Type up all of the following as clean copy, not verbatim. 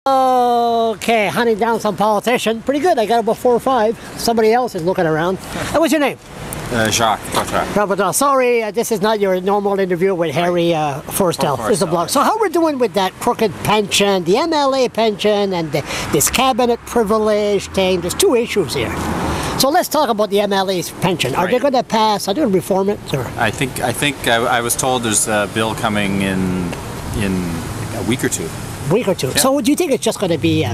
Okay, hunting down some politician. Pretty good. I got about 4 or 5. Somebody else is looking around. What's your name? Jacques Poitras. Sorry, this is not your normal interview with Harry Forstell. This is a blog. So how we're doing with that crooked pension, the MLA pension, and this cabinet privilege thing? There's 2 issues here. So let's talk about the MLA's pension. Are they going to pass? Are they going to reform it? Or? I think I was told there's a bill coming in a week or 2. Yeah. So do you think it's just going to be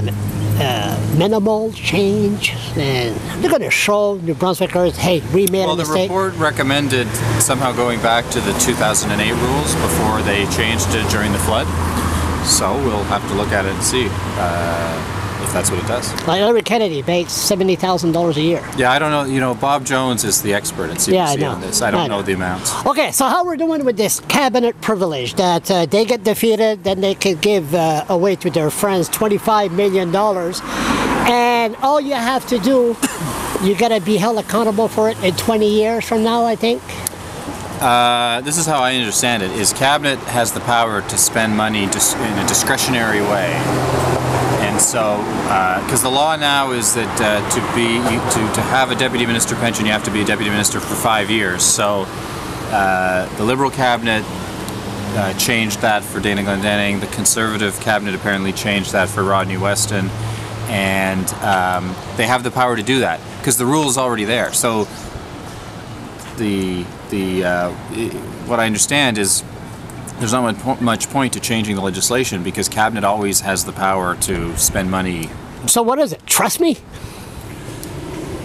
minimal change, and they're going to show New Brunswickers, hey, we made a mistake? Well, the report recommended somehow going back to the 2008 rules before they changed it during the flood. So we'll have to look at it and see if that's what it does. Like Larry Kennedy makes $70,000 a year. Yeah, I don't know. You know, Bob Jones is the expert at CBC on this. I don't know the amounts. Okay, so how we're doing with this cabinet privilege that they get defeated, then they can give away to their friends $25 million, and all you have to do, you got to be held accountable for it in 20 years from now, I think. This is how I understand it: is cabinet has the power to spend money just in a discretionary way. And so, because the law now is that to have a deputy minister pension, you have to be a deputy minister for 5 years. So, the Liberal cabinet changed that for Dana Glendenning. The Conservative cabinet apparently changed that for Rodney Weston, and they have the power to do that because the rule is already there. So, what I understand is, there's not much point to changing the legislation because cabinet always has the power to spend money. So what is it? Trust me?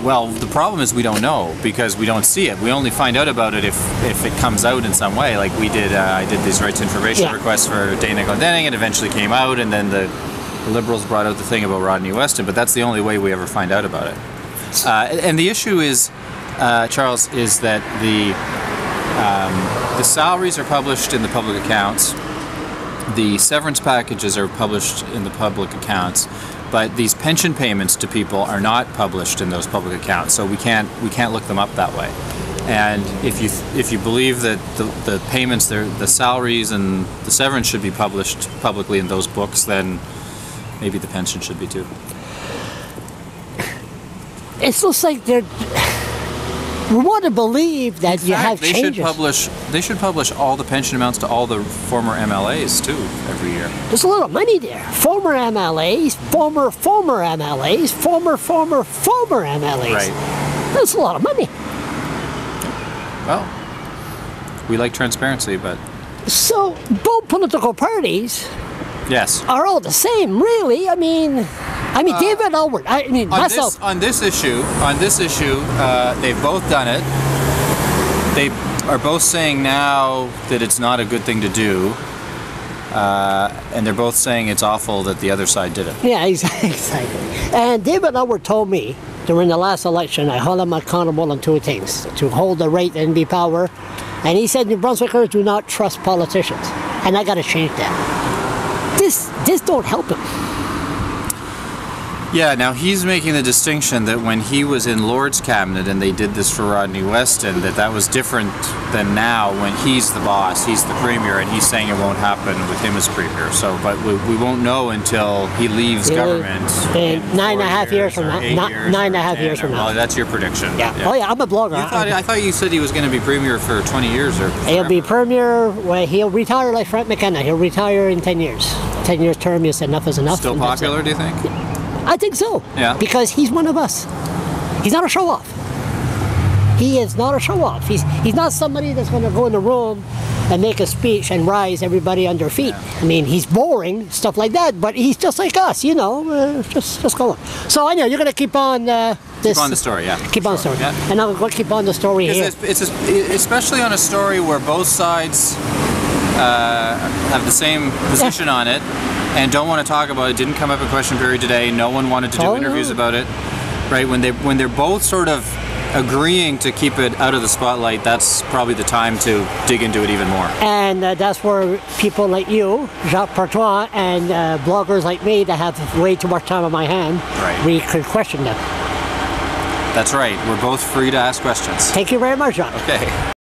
Well, the problem is we don't know because we don't see it. We only find out about it if it comes out in some way. Like we did, I did these rights information requests for Dana Glendenning. It eventually came out, and then the Liberals brought out the thing about Rodney Weston. But that's the only way we ever find out about it. And the issue is, Charles, is that the salaries are published in the public accounts. The severance packages are published in the public accounts, but these pension payments to people are not published in those public accounts. So we can't look them up that way. And if you believe that the payments, the salaries and the severance should be published publicly in those books, then maybe the pension should be too. It looks like they're. We want to believe that you have changes. They should publish all the pension amounts to all the former MLAs too every year. There's a lot of money there. Former MLAs, former MLAs, former MLAs. Right. That's a lot of money. Well, we like transparency, but. So both political parties. Yes. Are all the same, really. I mean, David Alward. On this issue, they've both done it. They are both saying now that it's not a good thing to do, and they're both saying it's awful that the other side did it. Yeah, exactly. And David Alward told me during the last election, I hold him accountable on 2 things: to hold the right and be power, and he said New Brunswickers do not trust politicians, and I got to change that. This don't help him. Yeah, now he's making the distinction that when he was in Lord's cabinet and they did this for Rodney Weston, that was different than now when he's the boss, he's the premier, and he's saying it won't happen with him as premier. So, but we won't know until he leaves government. 9.5 years from now. 9.5 years from now. Well, that's your prediction. Yeah. Oh yeah, I'm a blogger. I thought you said he was going to be premier for 20 years or. He'll be premier. Well, he'll retire like Frank McKenna. He'll retire in 10 years. 10 years term. Is enough is enough. Still popular, do you think? I think so. Yeah. Because he's one of us. He's not a show-off. He is not a show-off. He's not somebody that's going to go in the room and make a speech and rise everybody on their feet. Yeah. I mean, he's boring, stuff like that, but he's just like us, you know. Just go on. So I know you're going to keep on this. Keep on the story, yeah. Keep on the story. Yeah. And I'm going to keep on the story here. It's especially on a story where both sides have the same position on it. And don't want to talk about it. Didn't come up in question period today. No one wanted to do interviews about it, right? When they're both sort of agreeing to keep it out of the spotlight, that's probably the time to dig into it even more. And that's where people like you, Jacques Poitras, and bloggers like me that have way too much time on my hand, we could question them. That's right. We're both free to ask questions. Thank you very much, Jacques. Okay.